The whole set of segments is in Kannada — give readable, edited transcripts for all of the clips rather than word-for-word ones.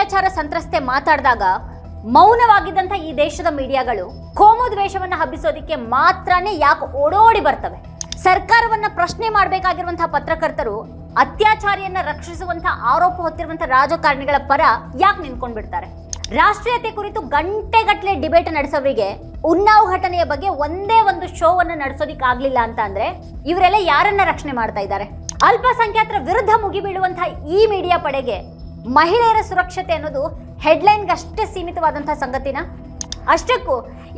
ಅತ್ಯಾಚಾರ ಸಂತ್ರಸ್ತೆ ಮಾತಾಡಿದಾಗ ಮೌನವಾಗಿದ್ದಂಥ ಈ ದೇಶದ ಮೀಡಿಯಾಗಳು ಕೋಮು ದ್ವೇಷವನ್ನ ಹಬ್ಬಿಸೋದಕ್ಕೆ ಮಾತ್ರನೇ ಯಾಕೆ ಓಡೋಡಿ ಬರ್ತವೆ. ಸರ್ಕಾರವನ್ನ ಪ್ರಶ್ನೆ ಮಾಡಬೇಕಾಗಿರುವಂತಹ ಪತ್ರಕರ್ತರು ಅತ್ಯಾಚಾರಿಯನ್ನ ರಕ್ಷಿಸುವಂತಹ ಆರೋಪ ಹೊತ್ತಿರುವಂತಹ ರಾಜಕಾರಣಿಗಳ ಪರ ಯಾಕೆ ನಿಂತ್ಕೊಂಡ್ ಬಿಡ್ತಾರೆ? ರಾಷ್ಟ್ರೀಯತೆ ಕುರಿತು ಗಂಟೆಗಟ್ಟಲೆ ಡಿಬೇಟ್ ನಡೆಸೋರಿಗೆ ಉನ್ನಾವ್ ಘಟನೆಯ ಬಗ್ಗೆ ಒಂದೇ ಒಂದು ಶೋವನ್ನು ನಡೆಸೋದಿಕ್ ಆಗ್ಲಿಲ್ಲ ಅಂತ ಅಂದ್ರೆ ಇವರೆಲ್ಲ ಯಾರನ್ನ ರಕ್ಷಣೆ ಮಾಡ್ತಾ ಇದ್ದಾರೆ? ಅಲ್ಪಸಂಖ್ಯಾತರ ವಿರುದ್ಧ ಮುಗಿಬೀಳುವಂತಹ ಈ ಮೀಡಿಯಾ ಪಡೆಗೆ ಮಹಿಳೆಯರ ಸುರಕ್ಷತೆ ಅನ್ನೋದು ಹೆಡ್ಲೈನ್ಗಷ್ಟೇ ಸೀಮಿತವಾದಂತಹ ಸಂಗತಿನ? ಅಷ್ಟಕ್ಕೂ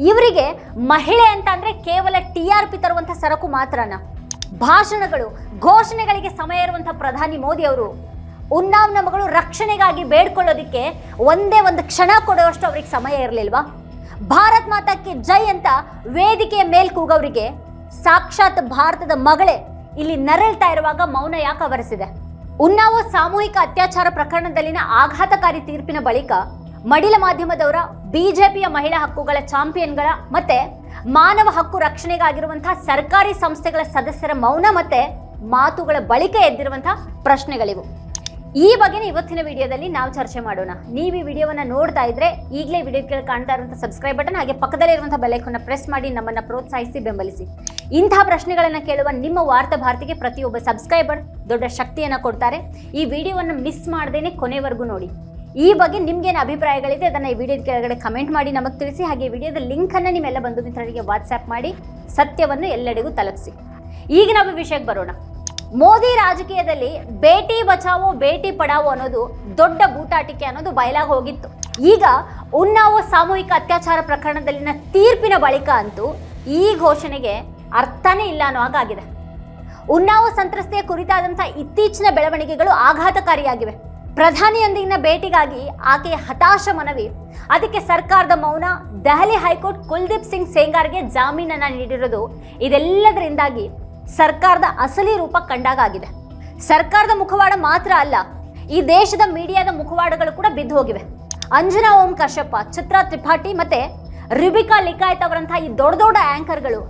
ಇವರಿಗೆ ಮಹಿಳೆ ಅಂತ ಅಂದ್ರೆ ಕೇವಲ TRP ತರುವಂತಹ ಸರಕು ಮಾತ್ರನ? ಭಾಷಣಗಳು ಘೋಷಣೆಗಳಿಗೆ ಸಮಯ ಇರುವಂತಹ ಪ್ರಧಾನಿ ಮೋದಿ ಅವರು ಉನ್ನಾವ್ನ ಮಗಳು ರಕ್ಷಣೆಗಾಗಿ ಬೇಡ್ಕೊಳ್ಳೋದಿಕ್ಕೆ ಒಂದೇ ಒಂದು ಕ್ಷಣ ಕೊಡುವಷ್ಟು ಅವ್ರಿಗೆ ಸಮಯ ಇರಲಿಲ್ವಾ? ಭಾರತ್ ಮಾತಾಕ್ಕೆ ಜೈ ಅಂತ ವೇದಿಕೆಯ ಮೇಲ್ ಕೂಗವರಿಗೆ ಸಾಕ್ಷಾತ್ ಭಾರತದ ಮಗಳೇ ಇಲ್ಲಿ ನರಳ್ತಾ ಇರುವಾಗ ಮೌನ ಯಾಕೆ ಆವರಿಸಿದೆ? ಉನ್ನಾವ್ ಸಾಮೂಹಿಕ ಅತ್ಯಾಚಾರ ಪ್ರಕರಣದಲ್ಲಿನ ಆಘಾತಕಾರಿ ತೀರ್ಪಿನ ಬಳಿಕ ಮಡಿಲ ಮಾಧ್ಯಮದವರ, ಬಿಜೆಪಿಯ ಮಹಿಳಾ ಹಕ್ಕುಗಳ ಚಾಂಪಿಯನ್ಗಳ ಮತ್ತೆ ಮಾನವ ಹಕ್ಕು ರಕ್ಷಣೆಗಾಗಿರುವಂತಹ ಸರ್ಕಾರಿ ಸಂಸ್ಥೆಗಳ ಸದಸ್ಯರ ಮೌನ ಮತ್ತೆ ಮಾತುಗಳ ಬಳಿಕ ಎದ್ದಿರುವಂತಹ ಪ್ರಶ್ನೆಗಳಿವು. ಈ ಬಗ್ಗೆ ಇವತ್ತಿನ ವಿಡಿಯೋದಲ್ಲಿ ನಾವು ಚರ್ಚೆ ಮಾಡೋಣ. ನೀವು ಈ ವಿಡಿಯೋವನ್ನ ನೋಡ್ತಾ ಇದ್ರೆ ಈಗಲೇ ವಿಡಿಯೋ ಕೆಳಗೆ ಕಾಣ್ತಾ ಇರುವಂತಹ ಸಬ್ಸ್ಕ್ರೈಬ್ ಬಟನ್ ಹಾಗೆ ಪಕ್ಕದಲ್ಲೇ ಇರುವಂತಹ ಬೆಲ್ ಐಕಾನ್ ಪ್ರೆಸ್ ಮಾಡಿ ನಮ್ಮನ್ನ ಪ್ರೋತ್ಸಾಹಿಸಿ ಬೆಂಬಲಿಸಿ. ಇಂತಹ ಪ್ರಶ್ನೆಗಳನ್ನ ಕೇಳುವ ನಿಮ್ಮ ವಾರ್ತಾ ಭಾರತಿಗೆ ಪ್ರತಿಯೊಬ್ಬ ಸಬ್ಸ್ಕ್ರೈಬರ್ ದೊಡ್ಡ ಶಕ್ತಿಯನ್ನ ಕೊಡ್ತಾರೆ. ಈ ವಿಡಿಯೋವನ್ನ ಮಿಸ್ ಮಾಡದೇನೆ ಕೊನೆವರೆಗೂ ನೋಡಿ. ಈ ಬಗ್ಗೆ ನಿಮ್ಗೇನು ಅಭಿಪ್ರಾಯಗಳಿದೆ ಅದನ್ನ ಈ ವಿಡಿಯೋದ ಕೆಳಗಡೆ ಕಮೆಂಟ್ ಮಾಡಿ ನಮಗೆ ತಿಳಿಸಿ. ಹಾಗೆ ವಿಡಿಯೋದ ಲಿಂಕ್ ಅನ್ನ ನಿಮ್ಮೆಲ್ಲ ಬಂಧು ಮಿತ್ರರಿಗೆ ವಾಟ್ಸ್ಆ್ಯಪ್ ಮಾಡಿ ಸತ್ಯವನ್ನು ಎಲ್ಲೆಡೆಗೂ ತಲುಪಿಸಿ. ಈಗ ನಾವು ವಿಷಯಕ್ಕೆ ಬರೋಣ. ಮೋದಿ ರಾಜಕೀಯದಲ್ಲಿ ಬೇಟಿ ಬಚಾವೋ ಬೇಟಿ ಪಡಾವೋ ಅನ್ನೋದು ದೊಡ್ಡ ಬೂಟಾಟಿಕೆ ಅನ್ನೋದು ಬಯಲಾಗಿ ಹೋಗಿತ್ತು. ಈಗ ಉನ್ನಾವ್ ಸಾಮೂಹಿಕ ಅತ್ಯಾಚಾರ ಪ್ರಕರಣದಲ್ಲಿನ ತೀರ್ಪಿನ ಬಳಿಕ ಅಂತೂ ಈ ಘೋಷಣೆಗೆ ಅರ್ಥನೇ ಇಲ್ಲ ಅನ್ನೋ ಹಾಗಾಗಿದೆ. ಉನ್ನಾವ್ ಸಂತ್ರಸ್ತೆಯ ಕುರಿತಾದಂತಹ ಇತ್ತೀಚಿನ ಬೆಳವಣಿಗೆಗಳು ಆಘಾತಕಾರಿಯಾಗಿವೆ. ಪ್ರಧಾನಿಯೊಂದಿಗಿನ ಭೇಟಿಗಾಗಿ ಆಕೆಯ ಹತಾಶ ಮನವಿ, ಅದಕ್ಕೆ ಸರ್ಕಾರದ ಮೌನ, ದೆಹಲಿ ಹೈಕೋರ್ಟ್ ಕುಲ್ದೀಪ್ ಸಿಂಗ್ ಸೆಂಗಾರ್ಗೆ ಜಾಮೀನನ್ನ ನೀಡಿರೋದು, ಇದೆಲ್ಲದರಿಂದಾಗಿ ಸರ್ಕಾರದ ಅಸಲಿ ರೂಪ ಕಂಡಾಗಿದೆ. ಸರ್ಕಾರದ ಮುಖವಾಡ ಮಾತ್ರ ಅಲ್ಲ, ಈ ದೇಶದ ಮೀಡಿಯಾದ ಮುಖವಾಡಗಳು ಕೂಡ ಬಿದ್ದು ಹೋಗಿವೆ. ಅಂಜನಾ ಓಂ ಕಶ್ಯಪ, ಚಿತ್ರಾ ತ್ರಿಪಾಠಿ ಮತ್ತೆ ರಿಬಿಕಾ ಲಿಕಾಯತ್ ಅವರಂತಹ ಈ ದೊಡ್ಡ ದೊಡ್ಡ ಆಂಕರ್ಗಳು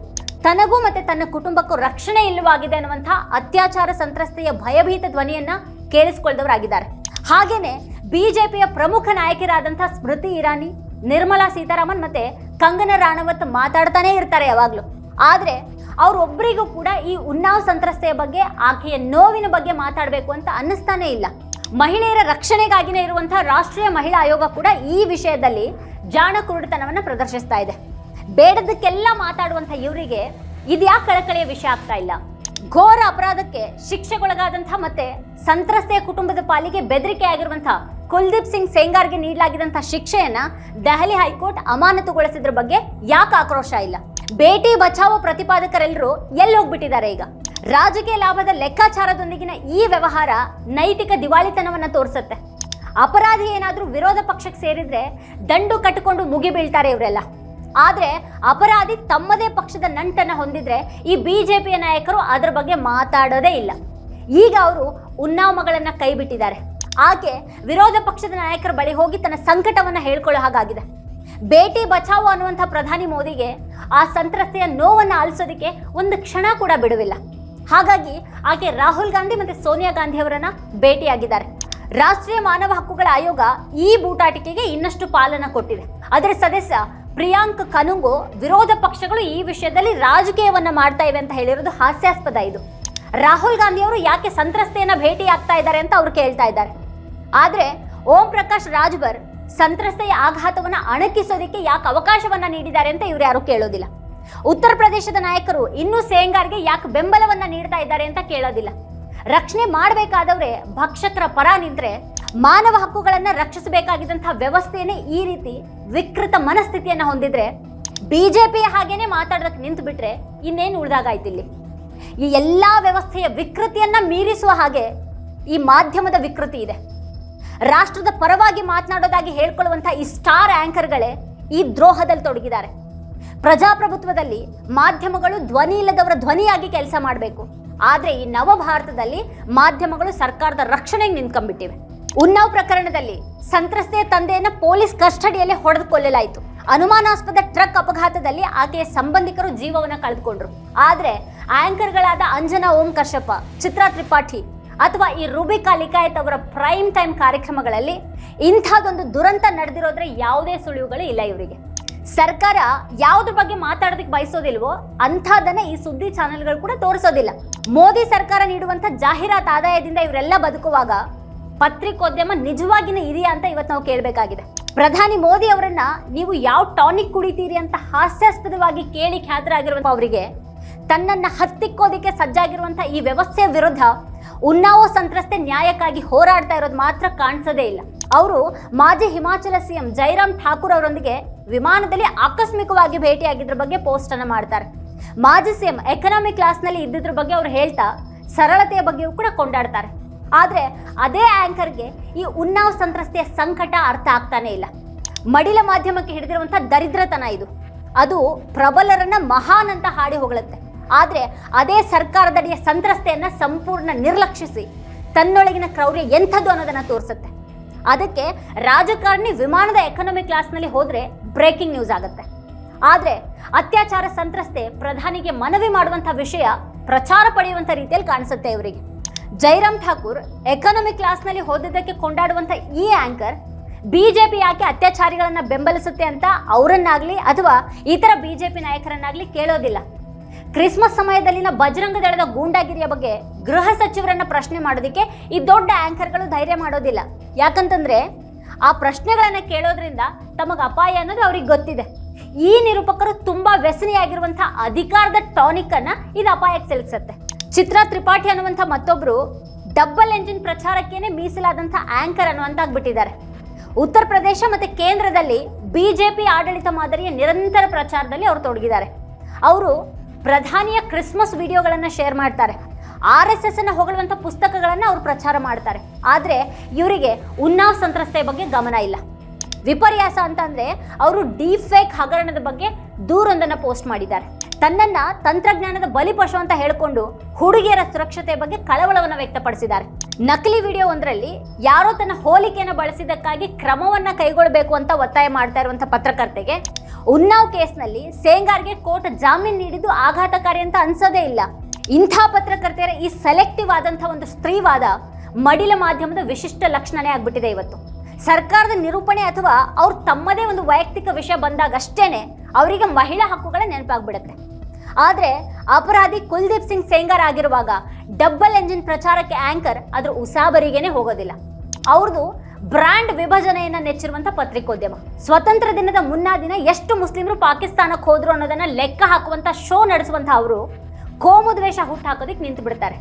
ತನಗೂ ಮತ್ತೆ ತನ್ನ ಕುಟುಂಬಕ್ಕೂ ರಕ್ಷಣೆ ಇಲ್ಲವಾಗಿದೆ ಅನ್ನುವಂತಹ ಅತ್ಯಾಚಾರ ಸಂತ್ರಸ್ತೆಯ ಭಯಭೀತ ಧ್ವನಿಯನ್ನ ಕೇಳಿಸಿಕೊಳ್ಳದವರಾಗಿದ್ದಾರೆ. ಹಾಗೇನೆ ಬಿಜೆಪಿಯ ಪ್ರಮುಖ ನಾಯಕರಾದಂತಹ ಸ್ಮೃತಿ ಇರಾನಿ, ನಿರ್ಮಲಾ ಸೀತಾರಾಮನ್ ಮತ್ತೆ ಕಂಗನಾ ರಾಣವತ್ ಮಾತಾಡ್ತಾನೆ ಇರ್ತಾರೆ ಯಾವಾಗ್ಲೂ. ಆದ್ರೆ ಅವ್ರೊಬ್ಬರಿಗೂ ಕೂಡ ಈ ಉನ್ನಾವ್ ಸಂತ್ರಸ್ತೆಯ ಬಗ್ಗೆ, ಆಕೆಯ ನೋವಿನ ಬಗ್ಗೆ ಮಾತಾಡಬೇಕು ಅಂತ ಅನ್ನಿಸ್ತಾನೆ ಇಲ್ಲ. ಮಹಿಳೆಯರ ರಕ್ಷಣೆಗಾಗಿನೇ ಇರುವಂತಹ ರಾಷ್ಟ್ರೀಯ ಮಹಿಳಾ ಆಯೋಗ ಕೂಡ ಈ ವಿಷಯದಲ್ಲಿ ಜಾಣ ಕುರುಡುತನವನ್ನ ಪ್ರದರ್ಶಿಸ್ತಾ ಇದೆ. ಬೇಡದಕ್ಕೆಲ್ಲ ಮಾತಾಡುವಂತ ಇವರಿಗೆ ಇದ್ಯಾಕೆ ಕಳಕಳಿಯ ವಿಷಯ ಆಗ್ತಾ ಇಲ್ಲ? ಘೋರ ಅಪರಾಧಕ್ಕೆ ಶಿಕ್ಷೆಗೊಳಗಾದಂತಹ ಮತ್ತೆ ಸಂತ್ರಸ್ತೆಯ ಕುಟುಂಬದ ಪಾಲಿಗೆ ಬೆದರಿಕೆ ಆಗಿರುವಂತಹ ಕುಲ್ದೀಪ್ ಸಿಂಗ್ ಸೆಂಗಾರ್ಗೆ ನೀಡಲಾಗಿದ್ದಂತಹ ಶಿಕ್ಷೆಯನ್ನ ದೆಹಲಿ ಹೈಕೋರ್ಟ್ ಅಮಾನತುಗೊಳಿಸಿದ್ರ ಬಗ್ಗೆ ಯಾಕೆ ಆಕ್ರೋಶ ಇಲ್ಲ? ಬೇಟಿ ಬಚಾವೋ ಪ್ರತಿಪಾದಕರೆಲ್ಲರೂ ಎಲ್ಲಿ ಹೋಗ್ಬಿಟ್ಟಿದ್ದಾರೆ? ಈಗ ರಾಜಕೀಯ ಲಾಭದ ಲೆಕ್ಕಾಚಾರದೊಂದಿಗಿನ ಈ ವ್ಯವಹಾರ ನೈತಿಕ ದಿವಾಳಿತನವನ್ನ ತೋರಿಸುತ್ತೆ. ಅಪರಾಧಿ ಏನಾದ್ರೂ ವಿರೋಧ ಪಕ್ಷಕ್ಕೆ ಸೇರಿದ್ರೆ ದಂಡು ಕಟ್ಟಿಕೊಂಡು ಮುಗಿ ಬೀಳ್ತಾರೆ ಇವರೆಲ್ಲ. ಆದ್ರೆ ಅಪರಾಧಿ ತಮ್ಮದೇ ಪಕ್ಷದ ನಂಟನ್ನ ಹೊಂದಿದ್ರೆ ಈ ಬಿಜೆಪಿಯ ನಾಯಕರು ಅದರ ಬಗ್ಗೆ ಮಾತಾಡೋದೇ ಇಲ್ಲ. ಈಗ ಅವರು ಉನ್ನಾವ್ ಮಗಳನ್ನ ಕೈ ಬಿಟ್ಟಿದ್ದಾರೆ. ಆಕೆ ವಿರೋಧ ಪಕ್ಷದ ನಾಯಕರ ಬಳಿ ಹೋಗಿ ತನ್ನ ಸಂಕಟವನ್ನ ಹೇಳ್ಕೊಳ್ಳೋ ಹಾಗಾಗಿದೆ. ಬೇಟಿ ಬಚಾವೋ ಅನ್ನುವಂಥ ಪ್ರಧಾನಿ ಮೋದಿಗೆ ಆ ಸಂತ್ರಸ್ತೆಯ ನೋವನ್ನ ಆಲಿಸೋದಕ್ಕೆ ಒಂದು ಕ್ಷಣ ಕೂಡ ಬಿಡುವಿಲ್ಲ. ಹಾಗಾಗಿ ಆಕೆ ರಾಹುಲ್ ಗಾಂಧಿ ಮತ್ತೆ ಸೋನಿಯಾ ಗಾಂಧಿ ಅವರನ್ನ ಭೇಟಿಯಾಗಿದ್ದಾರೆ. ರಾಷ್ಟ್ರೀಯ ಮಾನವ ಹಕ್ಕುಗಳ ಆಯೋಗ ಈ ಬೂಟಾಟಿಕೆಗೆ ಇನ್ನಷ್ಟು ಪಾಲನ ಕೊಟ್ಟಿದೆ. ಅದರ ಸದಸ್ಯ ಪ್ರಿಯಾಂಕ್ ಕನುಂಗು ವಿರೋಧ ಪಕ್ಷಗಳು ಈ ವಿಷಯದಲ್ಲಿ ರಾಜಕೀಯವನ್ನ ಮಾಡ್ತಾ ಇವೆ ಅಂತ ಹೇಳಿರೋದು ಹಾಸ್ಯಾಸ್ಪದ. ಇದು ರಾಹುಲ್ ಗಾಂಧಿ ಅವರು ಯಾಕೆ ಸಂತ್ರಸ್ತೆಯನ್ನ ಭೇಟಿ ಆಗ್ತಾ ಇದ್ದಾರೆ ಅಂತ ಅವ್ರು ಕೇಳ್ತಾ ಇದ್ದಾರೆ. ಆದ್ರೆ ಓಂ ಪ್ರಕಾಶ್ ರಾಜ್ಭರ್ ಸಂತ್ರಸ್ತೆಯ ಆಘಾತವನ್ನ ಅಣಕಿಸೋದಕ್ಕೆ ಯಾಕೆ ಅವಕಾಶವನ್ನ ನೀಡಿದ್ದಾರೆ ಅಂತ ಇವ್ರು ಯಾರು ಕೇಳೋದಿಲ್ಲ. ಉತ್ತರ ಪ್ರದೇಶದ ನಾಯಕರು ಇನ್ನೂ ಸೆಂಗಾರ್ಗೆ ಯಾಕೆ ಬೆಂಬಲವನ್ನ ನೀಡ್ತಾ ಇದ್ದಾರೆ ಅಂತ ಕೇಳೋದಿಲ್ಲ. ರಕ್ಷಣೆ ಮಾಡಬೇಕಾದವ್ರೆ ಭಕ್ಷಕರ ಪರ ನಿಂತ್ರೆ ಮಾನವ ಹಕ್ಕುಗಳನ್ನ ರಕ್ಷಿಸಬೇಕಾಗಿದ್ದಂತಹ ವ್ಯವಸ್ಥೆಯನ್ನೇ ಈ ರೀತಿ ವಿಕೃತ ಮನಸ್ಥಿತಿಯನ್ನ ಹೊಂದಿದ್ರೆ ಬಿಜೆಪಿಯ ಹಾಗೇನೆ ಮಾತಾಡೋದಕ್ಕೆ ನಿಂತು ಬಿಟ್ರೆ ಇನ್ನೇನು ಉಳಿದಾಗಾಯ್ತು? ಇಲ್ಲಿ ಈ ಎಲ್ಲಾ ವ್ಯವಸ್ಥೆಯ ವಿಕೃತಿಯನ್ನ ಮೀರಿಸುವ ಹಾಗೆ ಈ ಮಾಧ್ಯಮದ ವಿಕೃತಿ ಇದೆ. ರಾಷ್ಟ್ರದ ಪರವಾಗಿ ಮಾತನಾಡೋದಾಗಿ ಹೇಳ್ಕೊಳ್ಳುವಂತಹ ಈ ಸ್ಟಾರ್ ಆಂಕರ್ಗಳೇ ಈ ದ್ರೋಹದಲ್ಲಿ ತೊಡಗಿದ್ದಾರೆ. ಪ್ರಜಾಪ್ರಭುತ್ವದಲ್ಲಿ ಮಾಧ್ಯಮಗಳು ಧ್ವನಿ ಇಲ್ಲದವರ ಧ್ವನಿಯಾಗಿ ಕೆಲಸ ಮಾಡಬೇಕು. ಆದ್ರೆ ಈ ನವ ಭಾರತದಲ್ಲಿ ಮಾಧ್ಯಮಗಳು ಸರ್ಕಾರದ ರಕ್ಷಣೆಗೆ ನಿಂತ್ಕೊಂಡ್ಬಿಟ್ಟಿವೆ. ಉನ್ನಾವ್ ಪ್ರಕರಣದಲ್ಲಿ ಸಂತ್ರಸ್ತೆಯ ತಂದೆಯನ್ನ ಪೊಲೀಸ್ ಕಸ್ಟಡಿಯಲ್ಲಿ ಹೊಡೆದು ಕೊಲ್ಲಲಾಯಿತು. ಅನುಮಾನಾಸ್ಪದ ಟ್ರಕ್ ಅಪಘಾತದಲ್ಲಿ ಆಕೆಯ ಸಂಬಂಧಿಕರು ಜೀವವನ್ನ ಕಳೆದುಕೊಂಡ್ರು. ಆದ್ರೆ ಆಂಕರ್ಗಳಾದ ಅಂಜನಾ ಓಂ ಕಶ್ಯಪ, ಚಿತ್ರಾ ತ್ರಿಪಾಠಿ ಅಥವಾ ಈ ರೂಬಿಕಾ ಲಿಕಾಯತ್ ಅವರ ಪ್ರೈಮ್ ಟೈಮ್ ಕಾರ್ಯಕ್ರಮಗಳಲ್ಲಿ ಇಂಥದ್ದೊಂದು ದುರಂತ ನಡೆದಿರೋದ್ರೆ ಯಾವುದೇ ಸುಳಿವುಗಳು ಇಲ್ಲ ಇವರಿಗೆ. ಸರ್ಕಾರ ಯಾವುದ್ರ ಬಗ್ಗೆ ಮಾತಾಡೋದಕ್ಕೆ ಬಯಸೋದಿಲ್ವೋ ಅಂಥದ್ದನ್ನ ಈ ಸುದ್ದಿ ಚಾನೆಲ್ಗಳು ಕೂಡ ತೋರಿಸೋದಿಲ್ಲ. ಮೋದಿ ಸರ್ಕಾರ ನೀಡುವಂಥ ಜಾಹೀರಾತು ಆದಾಯದಿಂದ ಇವರೆಲ್ಲ ಬದುಕುವಾಗ ಪತ್ರಿಕೋದ್ಯಮ ನಿಜವಾಗಿಯೂ ಇದೆಯಾ ಅಂತ ಇವತ್ತು ನಾವು ಕೇಳಬೇಕಾಗಿದೆ. ಪ್ರಧಾನಿ ಮೋದಿ ಅವರನ್ನ ನೀವು ಯಾವ ಟಾನಿಕ್ ಕುಡಿತೀರಿ ಅಂತ ಹಾಸ್ಯಾಸ್ಪದವಾಗಿ ಕೇಳಿ ಖ್ಯಾತರಾಗಿರುವಂಥ ಅವರಿಗೆ ತನ್ನನ್ನು ಹತ್ತಿಕ್ಕೋದಿಕ್ಕೆ ಸಜ್ಜಾಗಿರುವಂಥ ಈ ವ್ಯವಸ್ಥೆಯ ವಿರುದ್ಧ ಉನ್ನಾವೋ ಸಂತ್ರಸ್ತೆ ನ್ಯಾಯಕ್ಕಾಗಿ ಹೋರಾಡ್ತಾ ಇರೋದು ಮಾತ್ರ ಕಾಣಿಸೋದೇ ಇಲ್ಲ. ಅವರು ಮಾಜಿ ಹಿಮಾಚಲ ಸಿಎಂ ಜೈರಾಮ್ ಠಾಕೂರ್ ಅವರೊಂದಿಗೆ ವಿಮಾನದಲ್ಲಿ ಆಕಸ್ಮಿಕವಾಗಿ ಭೇಟಿಯಾಗಿದ್ರ ಬಗ್ಗೆ ಪೋಸ್ಟ್ ಅನ್ನು ಮಾಡ್ತಾರೆ. ಮಾಜಿ ಸಿಎಂ ಎಕನಾಮಿ ಕ್ಲಾಸ್ನಲ್ಲಿ ಇದ್ದಿದ್ರ ಬಗ್ಗೆ ಅವರು ಹೇಳ್ತಾ ಸರಳತೆಯ ಬಗ್ಗೆಯೂ ಕೂಡ ಕೊಂಡಾಡ್ತಾರೆ. ಆದರೆ ಅದೇ ಆಂಕರ್ಗೆ ಈ ಉನ್ನಾವ್ ಸಂತ್ರಸ್ತೆಯ ಸಂಕಟ ಅರ್ಥ ಆಗ್ತಾನೆ ಇಲ್ಲ. ಮಡಿಲ ಮಾಧ್ಯಮಕ್ಕೆ ಹಿಡಿದಿರುವಂಥ ದರಿದ್ರತನ ಇದು. ಅದು ಪ್ರಬಲರನ್ನ ಮಹಾನ್ ಅಂತ ಹಾಡಿ ಹೊಗಳುತ್ತೆ. ಆದರೆ ಅದೇ ಸರ್ಕಾರದಡಿಯ ಸಂತ್ರಸ್ತೆಯನ್ನ ಸಂಪೂರ್ಣ ನಿರ್ಲಕ್ಷಿಸಿ ತನ್ನೊಳಗಿನ ಕ್ರೌರ್ಯ ಎಂಥದ್ದು ಅನ್ನೋದನ್ನ ತೋರಿಸುತ್ತೆ. ಅದಕ್ಕೆ ರಾಜಕಾರಣಿ ವಿಮಾನದ ಎಕನಾಮಿ ಕ್ಲಾಸ್ನಲ್ಲಿ ಹೋದ್ರೆ ಬ್ರೇಕಿಂಗ್ ನ್ಯೂಸ್ ಆಗುತ್ತೆ. ಆದರೆ ಅತ್ಯಾಚಾರ ಸಂತ್ರಸ್ತೆ ಪ್ರಧಾನಿಗೆ ಮನವಿ ಮಾಡುವಂಥ ವಿಷಯ ಪ್ರಚಾರ ಪಡೆಯುವಂಥ ರೀತಿಯಲ್ಲಿ ಕಾಣಿಸುತ್ತೆ ಇವರಿಗೆ. ಜೈರಾಮ್ ಠಾಕೂರ್ ಎಕನಾಮಿ ಕ್ಲಾಸ್ನಲ್ಲಿ ಹೋದಿದ್ದಕ್ಕೆ ಕೊಂಡಾಡುವಂಥ ಈ ಆಂಕರ್ ಬಿಜೆಪಿ ಯಾಕೆ ಅತ್ಯಾಚಾರಿಗಳನ್ನ ಬೆಂಬಲಿಸುತ್ತೆ ಅಂತ ಅವರನ್ನಾಗ್ಲಿ ಅಥವಾ ಇತರ ಬಿಜೆಪಿ ನಾಯಕರನ್ನಾಗ್ಲಿ ಕೇಳೋದಿಲ್ಲ. ಕ್ರಿಸ್ಮಸ್ ಸಮಯದಲ್ಲಿನ ಬಜರಂಗ ದಳದ ಗೂಂಡಾಗಿರಿಯ ಬಗ್ಗೆ ಗೃಹ ಸಚಿವರನ್ನ ಪ್ರಶ್ನೆ ಮಾಡೋದಕ್ಕೆ ಈ ದೊಡ್ಡ ಆಂಕರ್ಗಳು ಧೈರ್ಯ ಮಾಡೋದಿಲ್ಲ. ಯಾಕಂತಂದ್ರೆ ಆ ಪ್ರಶ್ನೆಗಳನ್ನ ಕೇಳೋದ್ರಿಂದ ತಮಗೆ ಅಪಾಯ ಅನ್ನೋದು ಅವ್ರಿಗೆ ಗೊತ್ತಿದೆ. ಈ ನಿರೂಪಕರು ತುಂಬಾ ವ್ಯಸನಿಯಾಗಿರುವಂಥ ಅಧಿಕಾರದ ಟಾನಿಕ್ ಅನ್ನ ಇದು ಅಪಾಯಕ್ಕೆ ಸಿಲುಕಿಸುತ್ತೆ. ಚಿತ್ರಾ ತ್ರಿಪಾಠಿ ಅನ್ನುವಂಥ ಮತ್ತೊಬ್ರು double engine ಪ್ರಚಾರಕ್ಕೇನೆ ಮೀಸಲಾದಂಥ anchor ಅನ್ನುವಂತಾಗ್ಬಿಟ್ಟಿದ್ದಾರೆ. Uttar Pradesh ಮತ್ತು ಕೇಂದ್ರದಲ್ಲಿ ಬಿಜೆಪಿ ಆಡಳಿತ ಮಾದರಿಯ ನಿರಂತರ ಪ್ರಚಾರದಲ್ಲಿ ಅವರು ತೊಡಗಿದ್ದಾರೆ. ಅವರು ಪ್ರಧಾನಿಯ ಕ್ರಿಸ್ಮಸ್ ವಿಡಿಯೋಗಳನ್ನು ಶೇರ್ ಮಾಡ್ತಾರೆ. RSS ಅನ್ನು ಹೊಗಳುವಂಥ ಪುಸ್ತಕಗಳನ್ನು ಅವರು ಪ್ರಚಾರ ಮಾಡ್ತಾರೆ. ಆದರೆ ಇವರಿಗೆ ಉನ್ನಾವ್ ಸಂತ್ರಸ್ತೆಯ ಬಗ್ಗೆ ಗಮನ ಇಲ್ಲ. ವಿಪರ್ಯಾಸ ಅಂತಂದ್ರೆ ಅವರು ಡೀಪ್ ಫೇಕ್ ಹಗರಣದ ಬಗ್ಗೆ ದೂರೊಂದನ್ನು ಪೋಸ್ಟ್ ಮಾಡಿದ್ದಾರೆ. ತನ್ನನ್ನ ತಂತ್ರಜ್ಞಾನದ ಬಲಿಪಶು ಅಂತ ಹೇಳಿಕೊಂಡು ಹುಡುಗಿಯರ ಸುರಕ್ಷತೆ ಬಗ್ಗೆ ಕಳವಳವನ್ನು ವ್ಯಕ್ತಪಡಿಸಿದ್ದಾರೆ. ನಕಲಿ ವಿಡಿಯೋ ಒಂದರಲ್ಲಿ ಯಾರೋ ತನ್ನ ಹೋಲಿಕೆಯನ್ನು ಬಳಸಿದ್ದಕ್ಕಾಗಿ ಕ್ರಮವನ್ನ ಕೈಗೊಳ್ಳಬೇಕು ಅಂತ ಒತ್ತಾಯ ಮಾಡ್ತಾ ಇರುವಂಥ ಪತ್ರಕರ್ತೆಗೆ ಉನ್ನಾವ್ ಕೇಸ್ನಲ್ಲಿ ಸೇಂಗಾರ್ಗೆ ಕೋರ್ಟ್ ಜಾಮೀನು ನೀಡಿದ್ದು ಆಘಾತಕಾರಿ ಅಂತ ಅನ್ಸೋದೇ ಇಲ್ಲ. ಇಂಥ ಪತ್ರಕರ್ತೆಯರ ಈ ಸೆಲೆಕ್ಟಿವ್ ಆದಂಥ ಒಂದು ಸ್ತ್ರೀವಾದ ಮಡಿಲ ಮಾಧ್ಯಮದ ವಿಶಿಷ್ಟ ಲಕ್ಷಣನೇ ಆಗ್ಬಿಟ್ಟಿದೆ ಇವತ್ತು. ಸರ್ಕಾರದ ನಿರೂಪಣೆ ಅಥವಾ ಅವ್ರು ತಮ್ಮದೇ ಒಂದು ವೈಯಕ್ತಿಕ ವಿಷಯ ಬಂದಾಗ ಅಷ್ಟೇನೆ ಅವರಿಗೆ ಮಹಿಳಾ ಹಕ್ಕುಗಳ ನೆನಪಾಗ್ಬಿಡುತ್ತೆ. ಆದರೆ ಅಪರಾಧಿ ಕುಲ್ದೀಪ್ ಸಿಂಗ್ ಸೇಂಗಾರ್ ಆಗಿರುವಾಗ ಡಬಲ್ ಎಂಜಿನ್ ಪ್ರಚಾರಕ್ಕೆ ಆಂಕರ್ ಅದ್ರ ಉಸಾಬರಿಗೇನೆ ಹೋಗೋದಿಲ್ಲ. ಅವ್ರದ್ದು ಬ್ರ್ಯಾಂಡ್ ವಿಭಜನೆಯನ್ನ ನೆಚ್ಚಿರುವಂಥ ಪತ್ರಿಕೋದ್ಯಮ. ಸ್ವತಂತ್ರ ದಿನದ ಮುನ್ನಾ ದಿನ ಎಷ್ಟು ಮುಸ್ಲಿಮರು ಪಾಕಿಸ್ತಾನಕ್ಕೆ ಹೋದ್ರು ಅನ್ನೋದನ್ನ ಲೆಕ್ಕ ಹಾಕುವಂಥ ಶೋ ನಡೆಸುವಂಥ ಅವರು ಕೋಮು ದ್ವೇಷ ಹುಟ್ಟಾಕೋದಕ್ಕೆ ನಿಂತು ಬಿಡ್ತಾರೆ.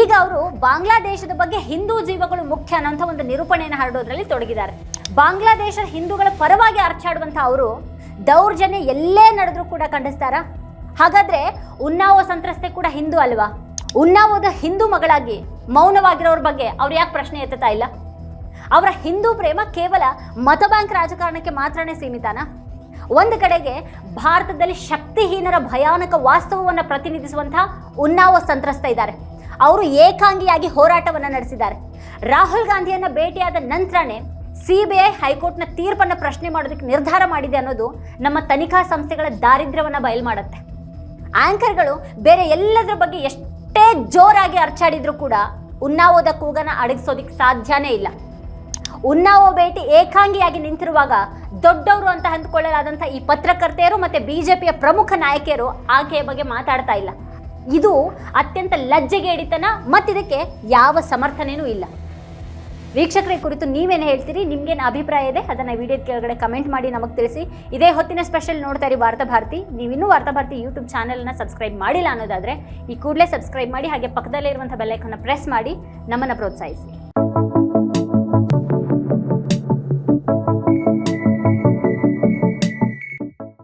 ಈಗ ಅವರು ಬಾಂಗ್ಲಾದೇಶದ ಬಗ್ಗೆ ಹಿಂದೂ ಜೀವಗಳು ಮುಖ್ಯ ಅನ್ನೋಂಥ ಒಂದು ನಿರೂಪಣೆಯನ್ನು ಹರಡೋದ್ರಲ್ಲಿ ತೊಡಗಿದ್ದಾರೆ. ಬಾಂಗ್ಲಾದೇಶದ ಹಿಂದೂಗಳ ಪರವಾಗಿ ಅರ್ಚಾಡುವಂಥ ಅವರು ದೌರ್ಜನ್ಯ ಎಲ್ಲೇ ನಡೆದ್ರೂ ಕೂಡ ಖಂಡಿಸ್ತಾರ. ಹಾಗಾದ್ರೆ ಉನ್ನಾವೋ ಸಂತ್ರಸ್ತೆ ಕೂಡ ಹಿಂದೂ ಅಲ್ವಾ? ಉನ್ನಾವೋದ ಹಿಂದೂ ಮಗಳಾಗಿ ಮೌನವಾಗಿರೋರ ಬಗ್ಗೆ ಅವ್ರು ಯಾಕೆ ಪ್ರಶ್ನೆ ಎತ್ತುತ್ತಾ ಇಲ್ಲ? ಅವರ ಹಿಂದೂ ಪ್ರೇಮ ಕೇವಲ ಮತ ಬ್ಯಾಂಕ್ ರಾಜಕಾರಣಕ್ಕೆ ಮಾತ್ರನೇ ಸೀಮಿತನಾ? ಒಂದು ಕಡೆಗೆ ಭಾರತದಲ್ಲಿ ಶಕ್ತಿಹೀನರ ಭಯಾನಕ ವಾಸ್ತವವನ್ನು ಪ್ರತಿನಿಧಿಸುವಂತಹ ಉನ್ನಾವೋ ಸಂತ್ರಸ್ತ ಇದ್ದಾರೆ. ಅವರು ಏಕಾಂಗಿಯಾಗಿ ಹೋರಾಟವನ್ನು ನಡೆಸಿದ್ದಾರೆ. ರಾಹುಲ್ ಗಾಂಧಿಯನ್ನ ಭೇಟಿಯಾದ ನಂತರನೇ CBI ಹೈಕೋರ್ಟ್ನ ತೀರ್ಪನ್ನು ಪ್ರಶ್ನೆ ಮಾಡೋದಕ್ಕೆ ನಿರ್ಧಾರ ಮಾಡಿದೆ ಅನ್ನೋದು ನಮ್ಮ ತನಿಖಾ ಸಂಸ್ಥೆಗಳ ದಾರಿದ್ರ್ಯವನ್ನು ಬಯಲು ಮಾಡುತ್ತೆ. ಆಂಕರ್ಗಳು ಬೇರೆ ಎಲ್ಲದರ ಬಗ್ಗೆ ಎಷ್ಟೇ ಜೋರಾಗಿ ಅರ್ಚಾಡಿದ್ರು ಕೂಡ ಉನ್ನಾವೋದ ಕೂಗನ ಅಡಗಿಸೋದಕ್ಕೆ ಸಾಧ್ಯನೇ ಇಲ್ಲ. ಉನ್ನಾವೋ ಭೇಟಿ ಏಕಾಂಗಿಯಾಗಿ ನಿಂತಿರುವಾಗ ದೊಡ್ಡವರು ಅಂತ ಅಂದುಕೊಳ್ಳಲಾದಂಥ ಈ ಪತ್ರಕರ್ತೆಯರು ಮತ್ತು ಬಿಜೆಪಿಯ ಪ್ರಮುಖ ನಾಯಕಿಯರು ಆಕೆಯ ಬಗ್ಗೆ ಮಾತಾಡ್ತಾ ಇಲ್ಲ. ಇದು ಅತ್ಯಂತ ಲಜ್ಜೆಗೇಡಿತನ ಮತ್ತು ಇದಕ್ಕೆ ಯಾವ ಸಮರ್ಥನೆಯೂ ಇಲ್ಲ. ವೀಕ್ಷಕರ ಕುರಿತು ನೀವೇನು ಹೇಳ್ತೀರಿ? ನಿಮ್ಗೇನು ಅಭಿಪ್ರಾಯ ಇದೆ ಅದನ್ನು ವಿಡಿಯೋದ ಕೆಳಗಡೆ ಕಮೆಂಟ್ ಮಾಡಿ ನಮಗೆ ತಿಳಿಸಿ. ಇದೇ ಹೊತ್ತಿನ ಸ್ಪೆಷಲ್ ನೋಡ್ತಾ ಇರಿ ವಾರ್ತಾ ಭಾರತಿ. ನೀವಿನ್ನೂ ವಾರ್ತಾ ಭಾರತಿ ಯೂಟ್ಯೂಬ್ ಚಾನಲ್ನ ಸಬ್ಸ್ಕ್ರೈಬ್ ಮಾಡಿಲ್ಲ ಅನ್ನೋದಾದರೆ ಈ ಕೂಡಲೇ ಸಬ್ಸ್ಕ್ರೈಬ್ ಮಾಡಿ, ಹಾಗೆ ಪಕ್ಕದಲ್ಲೇ ಇರುವಂಥ ಬೆಲ್ ಐಕಾನ್ನ ಪ್ರೆಸ್ ಮಾಡಿ ನಮ್ಮನ್ನು ಪ್ರೋತ್ಸಾಹಿಸಿ.